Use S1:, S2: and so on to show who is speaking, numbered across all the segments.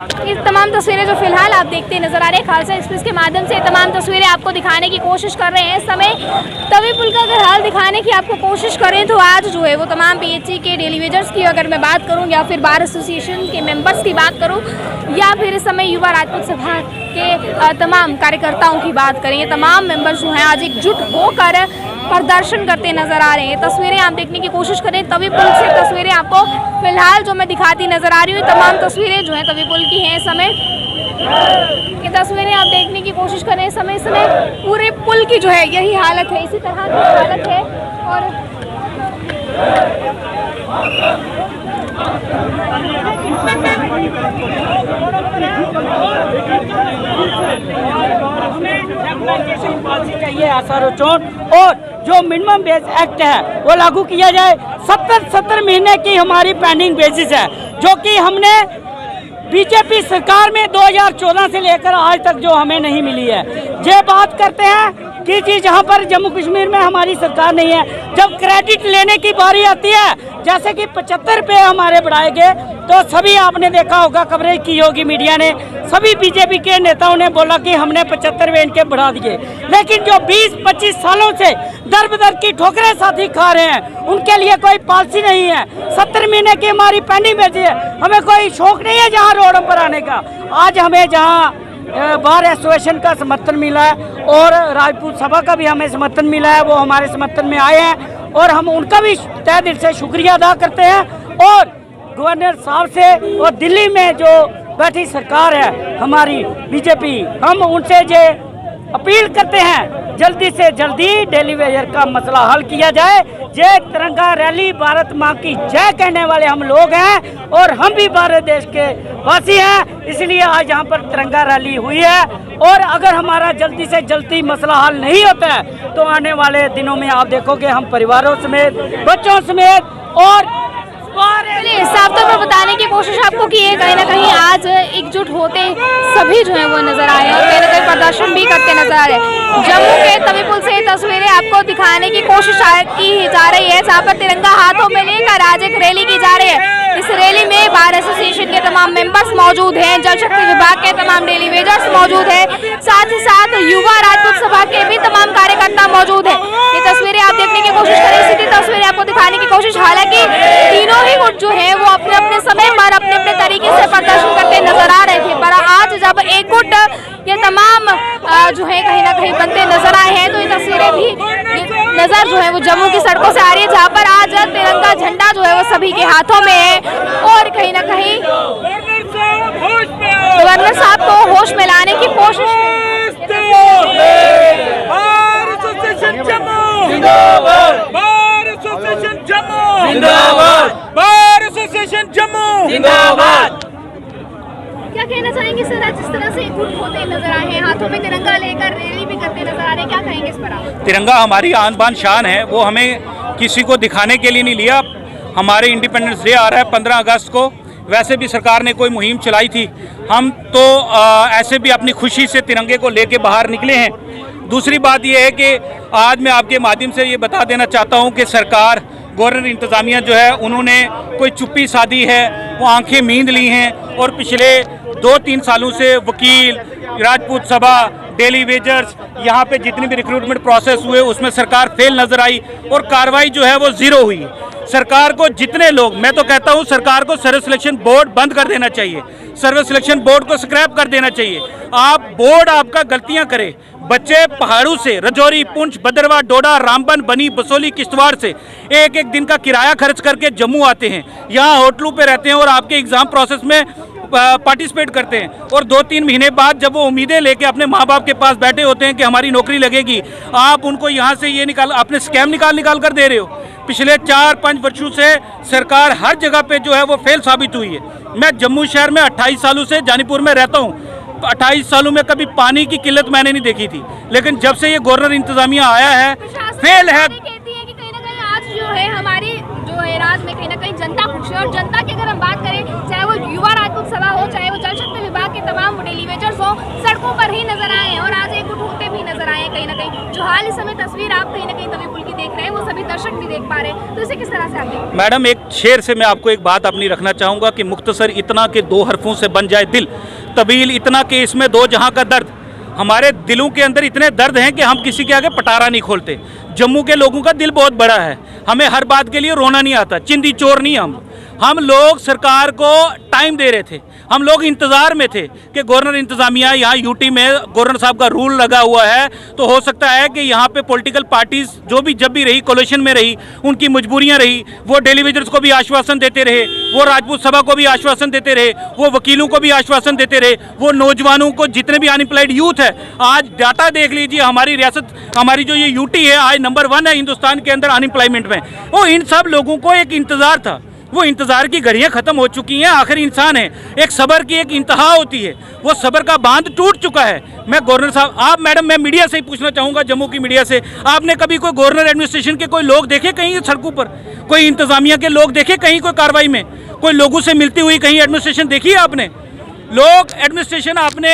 S1: ये तमाम तस्वीरें जो फिलहाल आप देखते नजर आ रहे हैं खालसा एक्सप्रेस के माध्यम से तमाम तस्वीरें आपको दिखाने की कोशिश कर रहे हैं। इस समय तवी पुल का अगर हाल दिखाने की आपको कोशिश करें तो आज जो है वो तमाम पीएचई के डेली वेजर्स की अगर मैं बात करूं या फिर बार एसोसिएशन के मेंबर्स की बात करूं या फिर इस समय युवा राजपूत सभा के तमाम कार्यकर्ताओं की बात करें, ये तमाम मेंबर्स जो हैं आज एकजुट होकर प्रदर्शन करते नजर आ रहे हैं। तस्वीरें आप देखने की कोशिश करें तवी पुल से तस्वीरें आपको फिलहाल जो मैं दिखाती नजर आ रही हूँ, तमाम तस्वीरें जो हैं तवी पुल की हैं। इस समय ये तस्वीरें आप देखने की कोशिश करें, इस समय पूरे पुल की जो है यही हालत है, इसी तरह की हालत है। और
S2: चाहिए और जो मिनिमम वेज एक्ट है वो लागू किया जाए। 70 महीने की हमारी पेंडिंग बेसिस है जो कि हमने बीजेपी सरकार में 2014 से लेकर आज तक जो हमें नहीं मिली है। ये बात करते हैं कि जहाँ पर जम्मू कश्मीर में हमारी सरकार नहीं है, जब क्रेडिट लेने की बारी आती है जैसे कि 75 रुपये हमारे बढ़ाए गए तो सभी आपने देखा होगा, कवरेज की होगी मीडिया ने, सभी बीजेपी के नेताओं ने बोला कि हमने 75 रुपये इनके बढ़ा दिए। लेकिन जो 20-25 सालों से दर बदर की ठोकरें साथी खा रहे हैं उनके लिए कोई पॉलिसी नहीं है। 70 महीने की हमारी पेंडिंग बेची है, हमें कोई शौक नहीं है जहाँ रोड पर आने का। आज हमें जहाँ बार एसोसिएशन का समर्थन मिला है और राजपूत सभा का भी हमें समर्थन मिला है, वो हमारे समर्थन में आए हैं और हम उनका भी तहे दिल से शुक्रिया अदा करते हैं। और गवर्नर साहब से और दिल्ली में जो बैठी सरकार है हमारी बीजेपी, हम उनसे ये अपील करते हैं जल्दी से जल्दी डेली वेजर का मसला हल किया जाए। ये तिरंगा रैली भारत माँ की जय कहने वाले हम लोग हैं और हम भी भारत देश के वासी हैं, इसलिए आज यहाँ पर तिरंगा रैली हुई है। और अगर हमारा जल्दी से जल्दी मसला हल नहीं होता है तो आने वाले दिनों में आप देखोगे हम परिवारों समेत, बच्चों समेत और
S1: साफ तौर पर बताने की कोशिश आपको की है, कहीं ना कहीं आज एकजुट होते सभी जो है वो नजर आ रहे हैं और कहीं ना कहीं प्रदर्शन भी करते नजर आ रहे हैं। जम्मू के तवी पुल से तस्वीरें आपको दिखाने की कोशिश की जा रही है, जहाँ पर तिरंगा हाथों में लेकर आज एक रैली की जा रही है। इस रैली में बार एसोसिएशन के तमाम मेंबर्स मौजूद हैं, जल शक्ति विभाग के तमाम डेली वेजर्स मौजूद हैं, साथ ही साथ युवा राजपूत सभा के भी तमाम कार्यकर्ता मौजूद हैं। ये तस्वीरें आप देखने की कोशिश करें, सीधी तस्वीरें आपको दिखाने की कोशिश। हालांकि तीनों ही गुट जो है वो अपने अपने समय पर अपने अपने तरीके से प्रदर्शन करते नजर आ रहे थे, पर आज जब एक गुट ये तमाम जो है कहीं ना कहीं बनते नजर आए हैं तो ये तस्वीरें भी नजर जो है वो जम्मू की सड़कों से आ रही है, जहाँ पर आज तिरंगा झंडा जो है वो सभी के हाथों में है। और कहीं ना कहीं गवर्नर साहब को होश में लाने की कोशिश क्या कहना चाहेंगे सर, जिस तरह से एकजुट होते नजर आए हैं, हाथों में तिरंगा लेकर रैली भी करते नजर आ रहे हैं, क्या कहेंगे इस पर आप?
S3: तिरंगा हमारी आन बान शान है, वो हमें किसी को दिखाने के लिए नहीं लिया। हमारे इंडिपेंडेंस डे आ रहा है 15 अगस्त को, वैसे भी सरकार ने कोई मुहिम चलाई थी, हम तो ऐसे भी अपनी खुशी से तिरंगे को लेके बाहर निकले हैं। दूसरी बात यह है कि आज मैं आपके माध्यम से ये बता देना चाहता हूँ कि सरकार, गवर्नर इंतज़ामिया जो है उन्होंने कोई चुप्पी साधी है, वो आंखें मींद ली हैं और पिछले 2-3 सालों से वकील, राजपूत सभा, डेली वेजर्स, यहाँ पे जितनी भी रिक्रूटमेंट प्रोसेस हुए उसमें सरकार फेल नजर आई और कार्रवाई जो है वो ज़ीरो हुई। सरकार को जितने लोग, मैं तो कहता हूँ सरकार को सर्विस सिलेक्शन बोर्ड बंद कर देना चाहिए, सर्विस सिलेक्शन बोर्ड को स्क्रैप कर देना चाहिए। आप बोर्ड आपका गलतियाँ करे, बच्चे पहाड़ों से, रजौरी, पुंछ, भद्रवाह, डोडा, रामबन, बनी, बसोली, किश्तवाड़ से एक दिन का किराया खर्च करके जम्मू आते हैं, यहाँ होटलों पे रहते हैं और आपके एग्ज़ाम प्रोसेस में पार्टिसिपेट करते हैं और 2-3 महीने बाद जब वो उम्मीदें लेके अपने माँ बाप के पास बैठे होते हैं कि हमारी नौकरी लगेगी, आप उनको यहाँ से ये अपने स्कैम निकाल कर दे रहे हो। पिछले 4-5 वर्षों से सरकार हर जगह पे जो है वो फेल साबित हुई है। मैं जम्मू शहर में 28 सालों से जानीपुर में रहता हूँ, 28 सालों में कभी पानी की किल्लत मैंने नहीं देखी थी, लेकिन जब से ये गवर्नर इंतजामिया आया है फेल है।
S1: आज जो है हमारी जो है राज में कहीं ना कहीं जनता खुश है और जनता की अगर हम बात करें, चाहे वो युवा राजपूत सभा हो, चाहे वो जल शक्ति विभाग के तमाम डेली वेजर्स हो, सड़कों पर ही नजर आए हैं और आज एक गुट होते भी नजर आए हैं कहीं ना कहीं। जो हाल इस समय तस्वीर आप कहीं ना कहीं तवी पुल की देख रहे हैं वो सभी दर्शक भी देख पा रहे हैं, तो इसे किस तरह से आप देखते हैं?
S3: मैडम, एक शेर से मैं आपको एक बात अपनी रखना चाहूँगा कि मुख्तसर इतना के दो हरफों से बन जाए दिल, तवील इतना कि इसमें दो जहाँ का दर्द। हमारे दिलों के अंदर इतने दर्द हैं कि हम किसी के आगे पटारा नहीं खोलते। जम्मू के लोगों का दिल बहुत बड़ा है, हमें हर बात के लिए रोना नहीं आता, चिंदी चोर नहीं हम लोग सरकार को टाइम दे रहे थे, हम लोग इंतज़ार में थे कि गवर्नर इंतज़ामिया यहाँ यूटी में गवर्नर साहब का रूल लगा हुआ है, तो हो सकता है कि यहाँ पे पॉलिटिकल पार्टीज़ जो भी जब भी रही कोलिशन में रही, उनकी मजबूरियाँ रही, वो डेलीवेजर्स को भी आश्वासन देते रहे, वो राजपूत सभा को भी आश्वासन देते रहे, वो वकीलों को भी आश्वासन देते रहे, वो नौजवानों को जितने भी अनएम्प्लॉयड यूथ है, आज डाटा देख लीजिए, हमारी रियासत, हमारी जो ये यूटी है आज नंबर 1 है हिंदुस्तान के अंदर अनएम्प्लॉयमेंट में। वो इन सब लोगों को एक इंतज़ार था, वो इंतज़ार की घड़ियां ख़त्म हो चुकी हैं। आखिर इंसान है, एक सब्र की एक इंतहा होती है, वो सब्र का बांध टूट चुका है। मैं गवर्नर साहब, आप मैडम, मैं मीडिया से ही पूछना चाहूँगा, जम्मू की मीडिया से, आपने कभी कोई गवर्नर एडमिनिस्ट्रेशन के कोई लोग देखे कहीं सड़कों पर, कोई इंतज़ामिया के लोग देखे कहीं कोई कार्रवाई में, कोई लोगों से मिलती हुई कहीं एडमिनिस्ट्रेशन देखी है आपने? लोग एडमिनिस्ट्रेशन अपने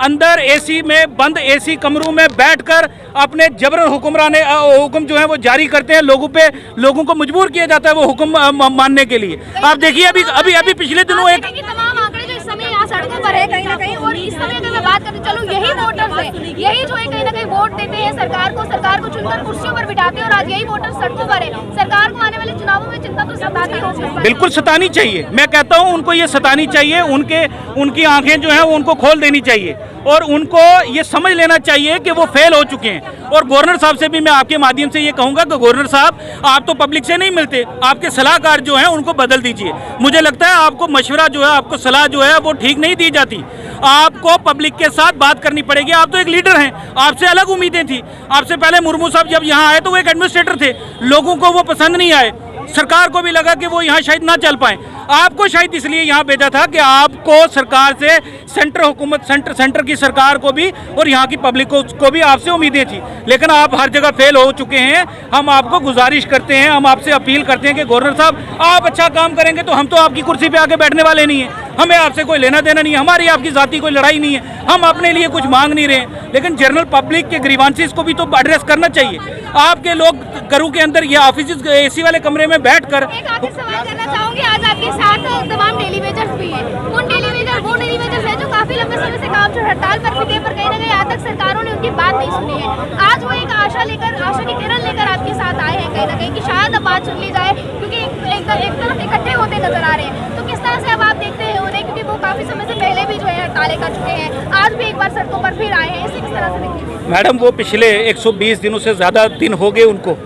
S3: अंदर एसी में बंद एसी कमरों में बैठकर अपने जबरन हुक्म जो है वो जारी करते हैं, लोगों को मजबूर किया जाता है वो हुक्म मानने के लिए। आप देखिए अभी पिछले दिनों एक
S1: तमाम आंकड़े जो इस समय यहाँ सड़कों पर है कहीं ना कहीं, और इस समय अगर मैं बात करूँ, चलो यही वोटर्स हैं, यही जो है कहीं ना कहीं वोट देते हैं सरकार को चुनकर कुर्सियों पर बिठाते हैं, और आज यही वोटर सड़कों पर है। सरकार को आने वाले चुनावों में चिंता तो सताती होगी,
S3: बिल्कुल सतानी चाहिए। मैं कहता हूँ उनको ये सतानी चाहिए, उनकी आंखें जो हैं वो उनको खोल देनी चाहिए, और उनको ये समझ लेना चाहिए कि वो फेल हो चुके हैं। और गवर्नर साहब से भी मैं आपके माध्यम से ये कहूँगा कि गवर्नर साहब, आप तो पब्लिक से नहीं मिलते, आपके सलाहकार जो हैं उनको बदल दीजिए। मुझे लगता है आपको मशवरा जो है, आपको सलाह जो है वो ठीक नहीं दी जाती। आपको पब्लिक के साथ बात करनी पड़ेगी। आप तो एक लीडर हैं, आपसे अलग उम्मीदें थी। आपसे पहले मुर्मू साहब जब यहाँ आए तो वो एक एडमिनिस्ट्रेटर थे, लोगों को वो पसंद नहीं आए, सरकार को भी लगा कि वो यहाँ शायद ना चल पाए। आपको शायद इसलिए यहाँ भेजा था कि आपको सरकार से, सेंटर हुकूमत, सेंटर की सरकार को भी और यहाँ की पब्लिक को भी आपसे उम्मीदें थी, लेकिन आप हर जगह फेल हो चुके हैं। हम आपको गुजारिश करते हैं, हम आपसे अपील करते हैं कि गवर्नर साहब, आप अच्छा काम करेंगे तो हम तो आपकी कुर्सी पे आके बैठने वाले नहीं हैं, हमें आपसे कोई लेना देना नहीं है, हमारी आपकी जाती कोई लड़ाई नहीं है, हम अपने लिए कुछ मांग नहीं रहे, लेकिन जनरल पब्लिक के ग्रीवांसेस को भी तो एड्रेस करना चाहिए। आपके लोग घरों के अंदर या ऑफिस एसी वाले कमरे में बैठकर,
S1: एक आखिरी सवाल करना चाहूंगी, आज आपके साथ तमाम डेलीवेजर्स भी हैं, वो डेलीवेजर्स हैं जो काफी लंबे समय से काम छोड़ हड़ताल पर भी थे, पर कहीं ना कहीं आज तक सरकारों ने उनकी बात नहीं सुनी है। आज वो एक आशा की किरण लेकर आपके साथ आए हैं कहीं ना कहीं, कि शायद अब बात सुन ली जाए, क्योंकि एक तरफ इकट्ठे होते नजर आ रहे हैं। तो किस तरह से अब आप देखते हैं उन्हें, क्योंकि वो काफी समय से पहले भी जो है हड़तालें कर चुके हैं, आज भी एक बार सड़कों पर फिर आए हैं, इसे किस तरह से देखते हैं?
S3: मैडम, वो पिछले 120 दिनों से ज़्यादा दिन हो गए उनको,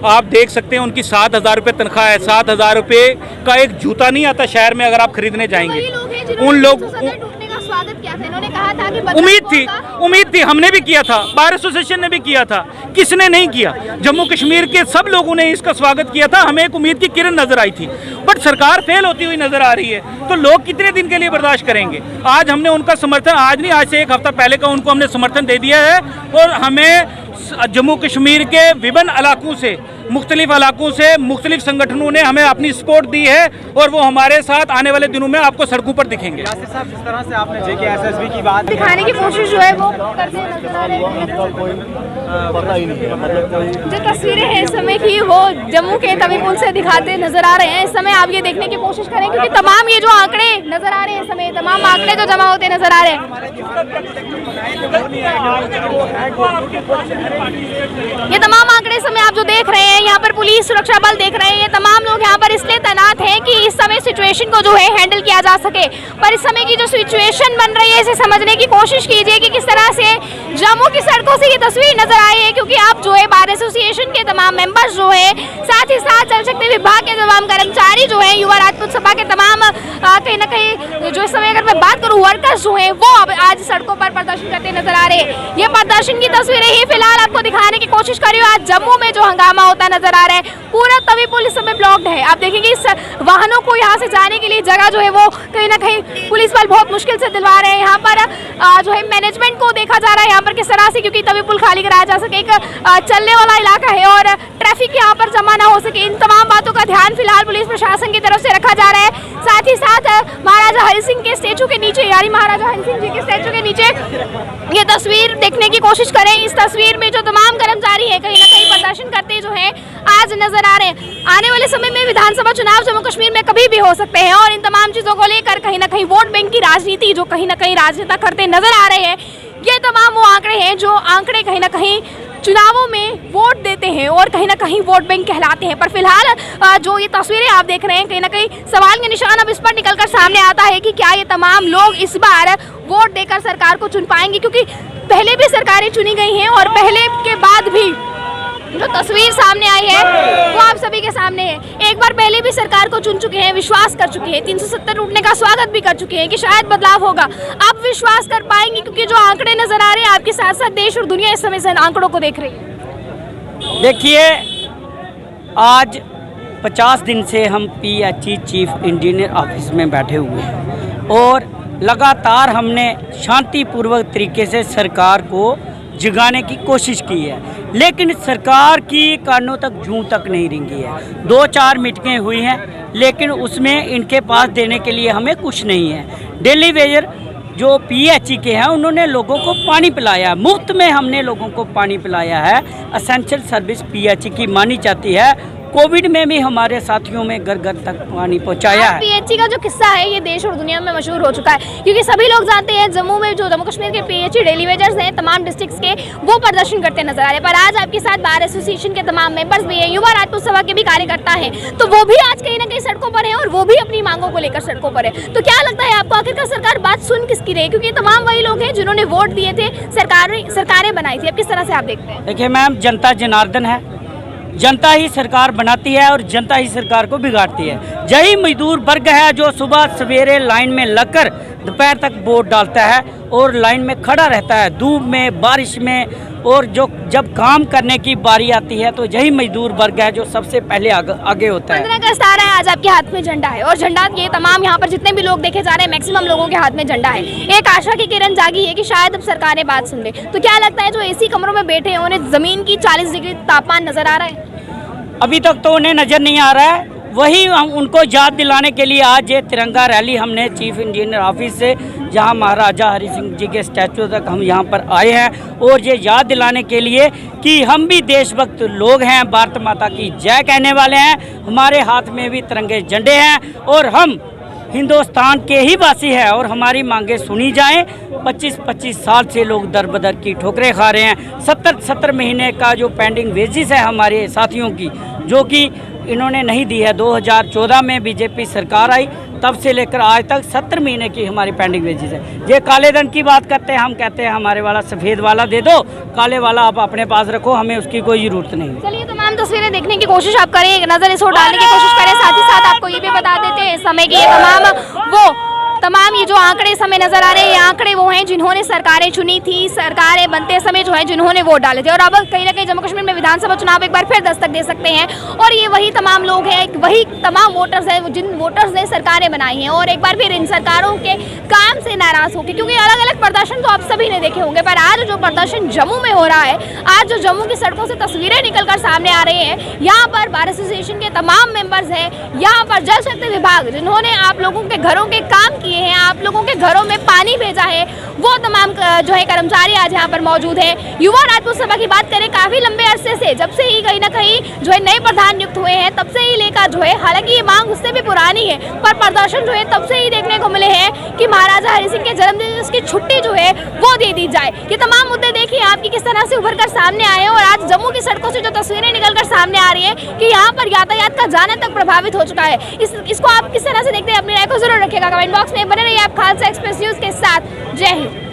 S3: आप देख सकते हैं उनकी 7,000 रुपये तनख्वाह है। 7,000 रुपये का एक जूता नहीं आता शहर में अगर आप खरीदने जाएंगे। उन लोग
S1: का स्वागत किया था, इन्होंने कहा था कि
S3: उम्मीद थी, हमने भी किया था, बार एसोसिएशन ने भी किया था, किसने नहीं किया? जम्मू कश्मीर के सब लोगों ने इसका स्वागत किया था, हमें एक उम्मीद की किरण नजर आई थी, बट सरकार फेल होती हुई नजर आ रही है, तो लोग कितने दिन के लिए बर्दाश्त करेंगे? आज हमने उनका समर्थन, आज नहीं, आज से एक हफ्ता पहले का उनको हमने समर्थन दे दिया है, और हमें जम्मू कश्मीर के विभिन्न इलाकों से, मुख्तलिफ इलाकों से मुख्तलिफ संगठनों ने हमें अपनी सपोर्ट दी है, और वो हमारे साथ आने वाले दिनों में आपको सड़कों पर दिखेंगे।
S4: यासिर साहब, जिस तरह से आपने JKSSB की बात
S1: दिखाने की कोशिश जो है वो करते नजर आ रहे हैं, जो तस्वीरें हैं इस समय की वो जम्मू के तवी पुल से दिखाते नजर आ रहे हैं। इस समय आप ये देखने की कोशिश करें, क्योंकि तमाम ये जो आंकड़े नजर आ रहे हैं इस समय, तमाम आंकड़े जो जमा होते नजर आ रहे हैं, ये तमाम आंकड़े इस समय आप जो देख रहे हैं, यहाँ पर पुलिस सुरक्षा बल देख रहे हैं, ये तमाम लोग यहाँ पर इसलिए तैनात हैं कि इस समय सिचुएशन को जो है हैंडल किया जा सके। पर इस समय की जो सिचुएशन बन रही है, इसे समझने की कोशिश कीजिए कि किस तरह से जम्मू की सड़कों से ये तस्वीर नजर आई है, क्योंकि आप जो है बार एसोसिएशन के तमाम मेंबर्स जो है, साथ ही साथ जल शक्ति विभाग के तमाम कर्मचारी जो है, युवा राजपूत सभा के तमाम कहीं ना कहीं जो इस समय अगर मैं बात करूँ वर्कर्स जो है, वो अब आज सड़कों पर प्रदर्शन करते नजर आ रहे हैं। ये प्रदर्शन की तस्वीरें ही फिलहाल आपको दिखाने की कोशिश कर रही हूँ। आज जम्मू में जो हंगामा होता नजर आ रहा है, पूरा तवी पुल इस समय ब्लॉक्ड है। आप देखेंगे इस वाहनों को यहाँ से जाने के लिए जगह जो है वो कहीं ना कहीं पुलिस बल बहुत मुश्किल से दिलवा रहे हैं। यहाँ पर जो है मैनेजमेंट को देखा जा रहा है यहाँ पर किस तरह से, क्योंकि तवी पुल खाली कराया जा सके, एक चलने वाला इलाका है और ट्रैफिक यहाँ पर जमा ना हो सके, इन तमाम बातों का ध्यान फिलहाल पुलिस प्रशासन की तरफ से रखा जा रहा है। साथ ही साथ महाराजा हरि सिंह के स्टैचू के नीचे, यानी महाराजा हरि सिंह जी के स्टैचू के नीचे ये तस्वीर देखने की कोशिश करें। इस तस्वीर में जो तमाम कर्मचारी है कहीं ना कहीं प्रदर्शन करते जो है आज नजर आ रहे हैं। आने वाले समय में विधानसभा चुनाव जम्मू कश्मीर में कभी भी हो सकते हैं और इन तमाम चीजों को लेकर कहीं ना कहीं वोट बैंक की राजनीति जो कहीं ना कहीं राजनेता करते नजर आ रहे हैं, ये तमाम वो आंकड़े हैं जो आंकड़े कहीं ना कहीं चुनावों में वोट देते हैं और कहीं ना कहीं वोट बैंक कहलाते हैं। पर फिलहाल जो ये तस्वीरें आप देख रहे हैं, कहीं ना कहीं सवाल का निशान अब इस पर निकलकर सामने आता है कि क्या ये तमाम लोग इस बार वोट देकर सरकार को चुन पाएंगे, क्योंकि पहले भी सरकारें चुनी गई हैं और पहले के बाद भी जो तस्वीर सामने आई है वो आप सभी के सामने है। एक बार पहले भी सरकार को चुन चुके हैं, विश्वास कर चुके हैं, 370 टूटने का स्वागत भी कर चुके हैं कि शायद बदलाव होगा। आप विश्वास कर पाएंगे, क्योंकि जो आंकड़े नजर आ रहे हैं आपके साथ साथ देश और दुनिया इस समय से आंकड़ों को देख रही है।
S2: देखिए, आज 50 दिन से हम PHE चीफ इंजीनियर ऑफिस में बैठे हुए हैं और लगातार हमने शांतिपूर्वक तरीके से सरकार को जगाने की कोशिश की है, लेकिन सरकार की कानों तक जूं तक नहीं रेंगी है। 2-4 मीटिंगें हुई हैं, लेकिन उसमें इनके पास देने के लिए हमें कुछ नहीं है। डेली वेजर जो PHE के हैं उन्होंने लोगों को पानी पिलाया, मुफ्त में हमने लोगों को पानी पिलाया है। असेंशियल सर्विस PHE की मानी जाती है। कोविड में भी हमारे साथियों में घर घर तक पानी पहुंचाया है।
S1: PHE का जो किस्सा है ये देश और दुनिया में मशहूर हो चुका है, क्योंकि सभी लोग जानते हैं जम्मू में जो जम्मू कश्मीर के PHE डेली वेजर्स हैं तमाम डिस्ट्रिक्ट्स के, वो प्रदर्शन करते नजर आ रहे हैं। पर आज आपके साथ बार एसोसिएशन के तमाम मेंबर्स भी हैं, युवा राजपूत सभा के भी कार्यकर्ता हैं, तो वो भी आज कहीं ना कहीं सड़कों पर है और वो भी अपनी मांगों को लेकर सड़कों पर है। तो क्या लगता है आपको, आखिरकार सरकार बात सुन किसकी रही, क्योंकि तमाम वही लोग हैं जिन्होंने वोट दिए थे, सरकारें बनाई थी। अब किस तरह से आप देखते हैं?
S2: देखिए मैम, जनता जनार्दन है, जनता ही सरकार बनाती है और जनता ही सरकार को बिगाड़ती है। यही मजदूर वर्ग है जो सुबह सवेरे लाइन में लगकर दोपहर तक वोट डालता है और लाइन में खड़ा रहता है, धूप में बारिश में, और जो जब काम करने की बारी आती है तो यही मजदूर वर्ग है जो सबसे पहले आगे होता है।
S1: 15 अगस्त आ रहा है, आज आपके हाथ में झंडा है और झंडा ये तमाम यहाँ पर जितने भी लोग देखे जा रहे हैं मैक्सिमम लोगों के हाथ में झंडा है। एक आशा की किरण जागी है कि शायद अब सरकारें बात सुन ले। तो क्या लगता है जो AC कमरों में बैठे हैं उन्हें जमीन की 40 डिग्री तापमान नजर आ रहा है?
S2: अभी तक तो उन्हें नज़र नहीं आ रहा है। वही हम उनको याद दिलाने के लिए आज ये तिरंगा रैली हमने चीफ इंजीनियर ऑफिस से, जहां महाराजा हरि सिंह जी के स्टैचू तक हम यहां पर आए हैं, और ये याद दिलाने के लिए कि हम भी देशभक्त लोग हैं, भारत माता की जय कहने वाले हैं। हमारे हाथ में भी तिरंगे झंडे हैं और हम हिंदुस्तान के ही वासी हैं और हमारी मांगे सुनी जाएं। 25-25 साल से लोग दर बदर की ठोकरें खा रहे हैं। 70 महीने का जो पेंडिंग वेजिस है हमारे साथियों की, जो कि इन्होंने नहीं दी है। 2014 में बीजेपी सरकार आई, तब से लेकर आज तक 70 महीने की हमारी पेंडिंग वेजिस है। ये काले धन की बात करते हैं, हम कहते हैं हमारे वाला सफ़ेद वाला दे दो, काले वाला आप अपने पास रखो, हमें उसकी कोई ज़रूरत नहीं।
S1: चलिए, तमाम तस्वीरें देखने की कोशिश आप करें, एक नज़र इस ओर डालने की कोशिश करें। साथ ही साथ आपको ये भी बता देते हैं समय की तमाम ये जो आंकड़े समय नजर आ रहे हैं, ये आंकड़े वो हैं जिन्होंने सरकारें चुनी थी, सरकारें बनते समय जो है जिन्होंने वोट डाले थे। और अब कहीं ना कहीं जम्मू कश्मीर में विधानसभा चुनाव एक बार फिर दस्तक दे सकते हैं और ये वही तमाम लोग हैं, वही तमाम वोटर्स हैं जिन वोटर्स ने सरकारें बनाई हैं और एक बार फिर इन सरकारों के काम से नाराज होकर, क्योंकि अलग अलग प्रदर्शन तो आप सभी ने देखे होंगे, पर आज जो प्रदर्शन जम्मू में हो रहा है, आज जो जम्मू की सड़कों से तस्वीरें निकल कर सामने आ रही हैं, यहाँ पर बार एसोसिएशन के तमाम मेंबर्स हैं, यहाँ पर जल शक्ति विभाग जिन्होंने आप लोगों के घरों के काम किए हैं, आप लोगों के घरों में पानी भेजा है, वो तमाम जो है कर्मचारी आज यहाँ पर मौजूद हैं। युवा राजपूत सभा की बात करें, काफी लंबे अरसे से, जब से ही कहीं ना कहीं जो है नए प्रधान नियुक्त हुए हैं, तब से ही लेकर जो है, हालांकि ये मांग उससे भी पुरानी है, पर प्रदर्शन जो है तब से ही देखने को मिले हैं कि महाराजा हरि सिंह के जन्मदिन उसकी छुट्टी जो है वो दे दी जाए। ये तमाम मुद्दे देखिए आपकी किस तरह से उभर कर सामने आए हैं और आज जम्मू की सड़कों से जो तस्वीरें निकल कर सामने आ रही है कि यहाँ पर यातायात का जाना तक प्रभावित हो चुका है। इसको आप किस तरह से देखते हैं, अपनी राय को जरूर रखिएगा कमेंट बॉक्स में। बने रहिए आप खालसा एक्सप्रेस न्यूज के साथ। जय हिंद।